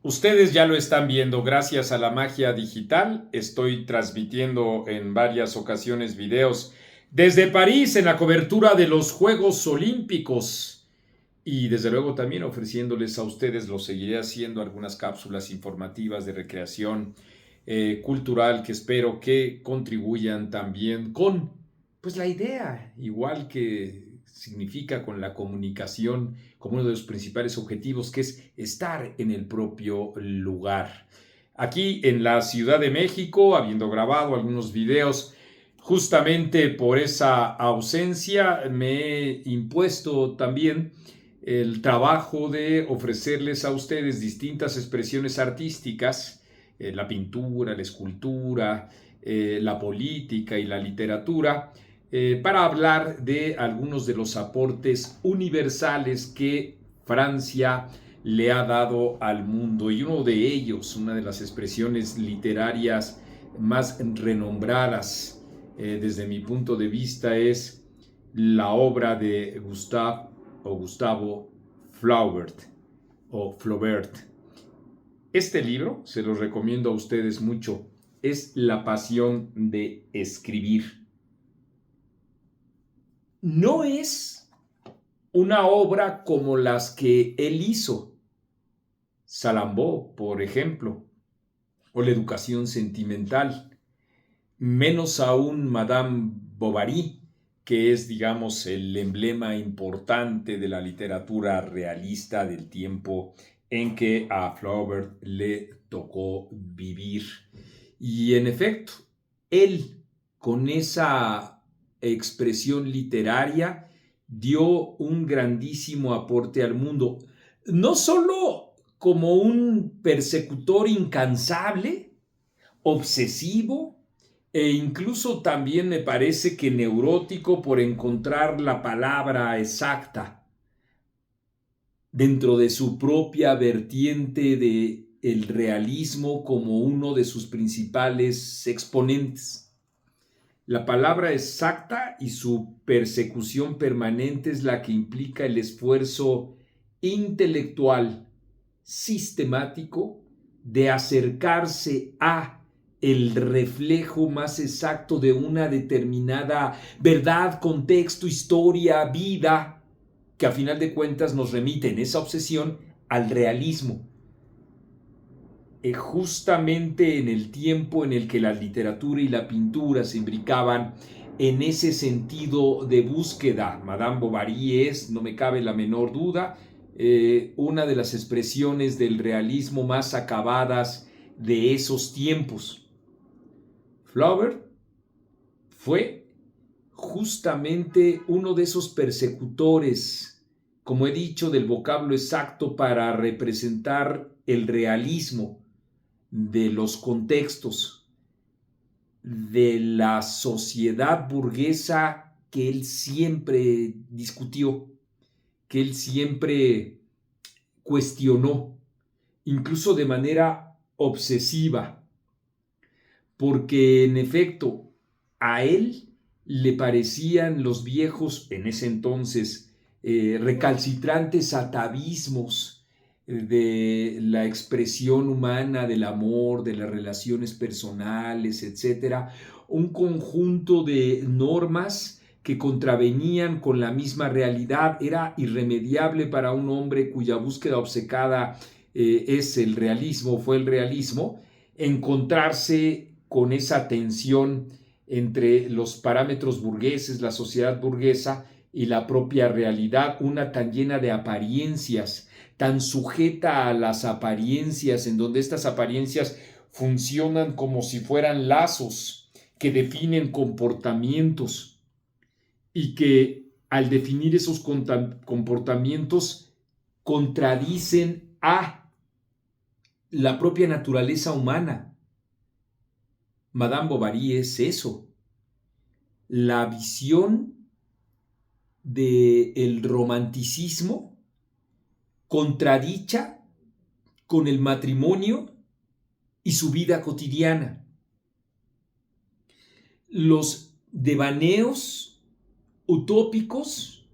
Ustedes ya lo están viendo, gracias a la magia digital. Estoy transmitiendo en varias ocasiones videos desde París en la cobertura de los Juegos Olímpicos. Y desde luego también ofreciéndoles a ustedes, lo seguiré haciendo, algunas cápsulas informativas de recreación cultural que espero que contribuyan también con pues la idea, igual que significa con la comunicación como uno de los principales objetivos, que es estar en el propio lugar. Aquí en la Ciudad de México, habiendo grabado algunos videos, justamente por esa ausencia, me he impuesto también el trabajo de ofrecerles a ustedes distintas expresiones artísticas, la pintura, la escultura, la política y la literatura, para hablar de algunos de los aportes universales que Francia le ha dado al mundo. Y uno de ellos, una de las expresiones literarias más renombradas desde mi punto de vista, es la obra de Gustavo Flaubert o Flaubert. Este libro se los recomiendo a ustedes mucho. Es La pasión de escribir. No es una obra como las que él hizo, Salambó, por ejemplo, o La educación sentimental, menos aún Madame Bovary, que es, digamos, el emblema importante de la literatura realista del tiempo en que a Flaubert le tocó vivir. Y en efecto, él, con esa expresión literaria, dio un grandísimo aporte al mundo, no solo como un persecutor incansable, obsesivo, e incluso también me parece que neurótico por encontrar la palabra exacta dentro de su propia vertiente de el realismo como uno de sus principales exponentes. La palabra exacta y su persecución permanente es la que implica el esfuerzo intelectual sistemático de acercarse a el reflejo más exacto de una determinada verdad, contexto, historia, vida, que a final de cuentas nos remite en esa obsesión al realismo. Justamente en el tiempo en el que la literatura y la pintura se imbricaban en ese sentido de búsqueda, Madame Bovary es, no me cabe la menor duda, una de las expresiones del realismo más acabadas de esos tiempos. Flaubert fue justamente uno de esos persecutores, como he dicho, del vocablo exacto para representar el realismo de los contextos de la sociedad burguesa que él siempre discutió, que él siempre cuestionó, incluso de manera obsesiva, porque en efecto a él le parecían los viejos, en ese entonces, recalcitrantes atavismos de la expresión humana, del amor, de las relaciones personales, etcétera, un conjunto de normas que contravenían con la misma realidad. Era irremediable para un hombre cuya búsqueda obcecada es el realismo, fue el realismo, encontrarse con esa tensión entre los parámetros burgueses, la sociedad burguesa y la propia realidad, una tan llena de apariencias, tan sujeta a las apariencias, en donde estas apariencias funcionan como si fueran lazos que definen comportamientos y que al definir esos comportamientos contradicen a la propia naturaleza humana. Madame Bovary es eso, la visión del romanticismo contradicha con el matrimonio y su vida cotidiana. Los devaneos utópicos,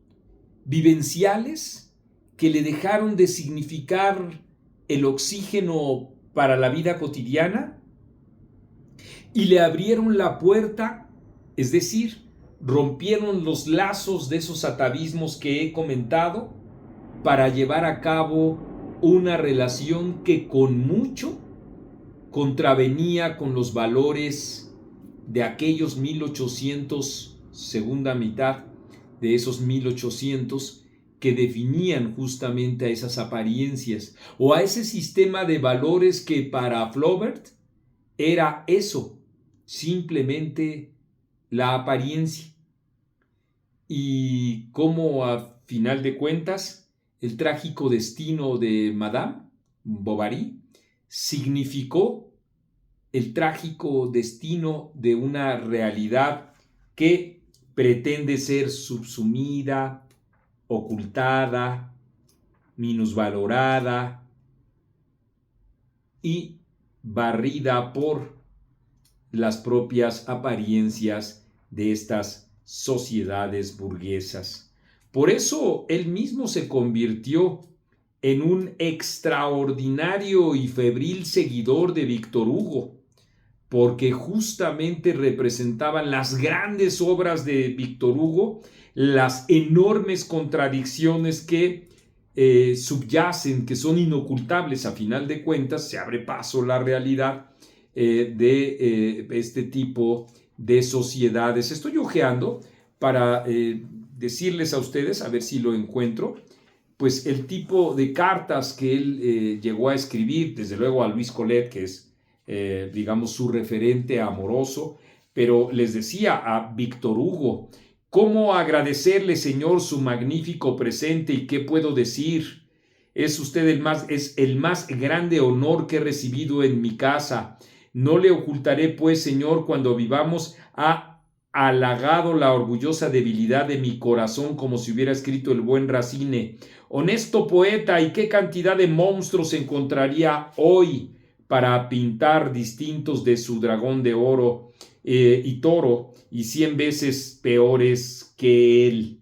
vivenciales, que le dejaron de significar el oxígeno para la vida cotidiana y le abrieron la puerta, es decir, rompieron los lazos de esos atavismos que he comentado para llevar a cabo una relación que con mucho contravenía con los valores de aquellos 1800, segunda mitad de esos 1800, que definían justamente a esas apariencias o a ese sistema de valores que para Flaubert era eso, simplemente la apariencia. Y cómo a final de cuentas el trágico destino de Madame Bovary significó el trágico destino de una realidad que pretende ser subsumida, ocultada, minusvalorada y barrida por las propias apariencias de estas sociedades burguesas. Por eso él mismo se convirtió en un extraordinario y febril seguidor de Víctor Hugo, porque justamente representaban las grandes obras de Víctor Hugo, las enormes contradicciones que subyacen, que son inocultables a final de cuentas, se abre paso la realidad de este tipo de sociedades. Estoy hojeando para decirles a ustedes, a ver si lo encuentro, pues el tipo de cartas que él llegó a escribir, desde luego a Luis Collet, que es, digamos, su referente amoroso, pero les decía a Víctor Hugo, ¿cómo agradecerle, Señor, su magnífico presente y qué puedo decir? Es usted es el más grande honor que he recibido en mi casa. No le ocultaré, pues, Señor, cuando vivamos, ha halagado la orgullosa debilidad de mi corazón como si hubiera escrito el buen Racine. Honesto poeta, ¿y qué cantidad de monstruos encontraría hoy para pintar distintos de su dragón de oro y toro, y 100 veces peores que él?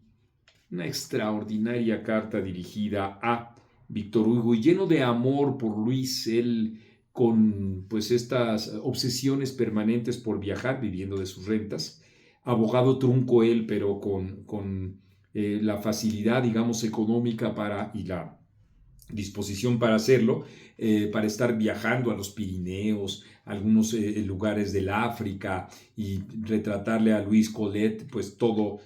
Una extraordinaria carta dirigida a Víctor Hugo y lleno de amor por Luis, él con pues estas obsesiones permanentes por viajar, viviendo de sus rentas, abogado trunco él, pero con la facilidad, digamos, económica y la disposición para hacerlo, para estar viajando a los Pirineos, a algunos lugares del África y retratarle a Luis Collet, pues todo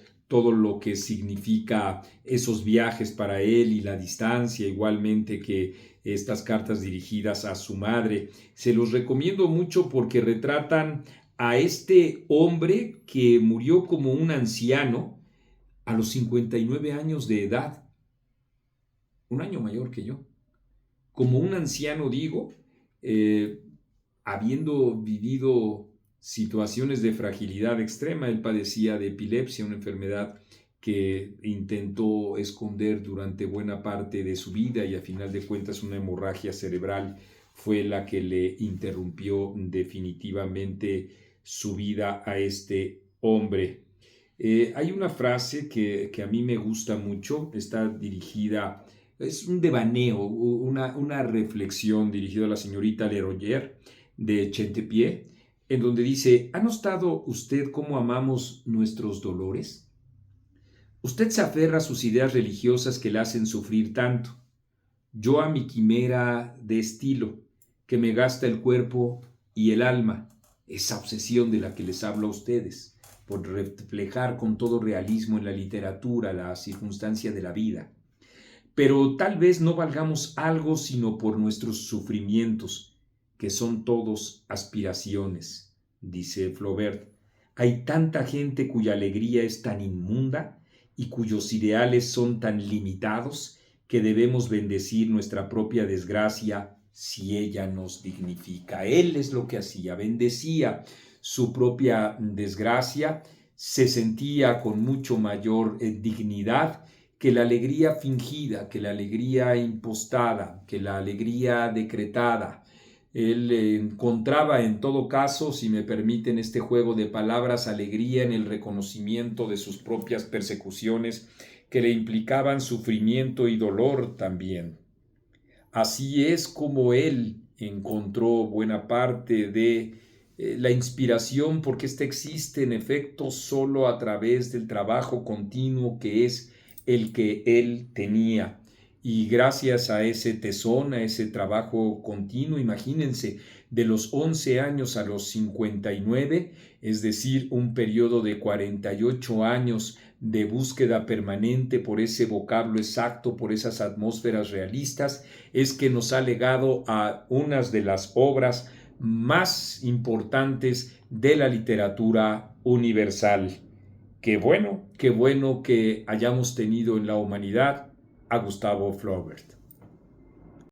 lo que significa esos viajes para él y la distancia, igualmente que estas cartas dirigidas a su madre. Se los recomiendo mucho porque retratan a este hombre que murió como un anciano a los 59 años de edad, un año mayor que yo. Como un anciano, digo, habiendo vivido situaciones de fragilidad extrema. Él padecía de epilepsia, una enfermedad que intentó esconder durante buena parte de su vida y a final de cuentas una hemorragia cerebral fue la que le interrumpió definitivamente su vida a este hombre. Hay una frase que a mí me gusta mucho, está dirigida, es un devaneo, una reflexión dirigida a la señorita Leroyer de Chantepie, en donde dice: ¿ha notado usted cómo amamos nuestros dolores? Usted se aferra a sus ideas religiosas que le hacen sufrir tanto. Yo a mi quimera de estilo, que me gasta el cuerpo y el alma, esa obsesión de la que les hablo a ustedes, por reflejar con todo realismo en la literatura la circunstancia de la vida. Pero tal vez no valgamos algo sino por nuestros sufrimientos, que son todos aspiraciones, dice Flaubert. Hay tanta gente cuya alegría es tan inmunda y cuyos ideales son tan limitados que debemos bendecir nuestra propia desgracia si ella nos dignifica. Él es lo que hacía, bendecía su propia desgracia, se sentía con mucho mayor dignidad que la alegría fingida, que la alegría impostada, que la alegría decretada. Él encontraba en todo caso, si me permiten este juego de palabras, alegría en el reconocimiento de sus propias persecuciones que le implicaban sufrimiento y dolor también. Así es como él encontró buena parte de la inspiración, porque ésta existe en efecto solo a través del trabajo continuo que es el que él tenía. Y gracias a ese tesón, a ese trabajo continuo, imagínense, de los 11 años a los 59, es decir, un periodo de 48 años de búsqueda permanente por ese vocablo exacto, por esas atmósferas realistas, es que nos ha legado a unas de las obras más importantes de la literatura universal. Qué bueno que hayamos tenido en la humanidad a Gustavo Flaubert.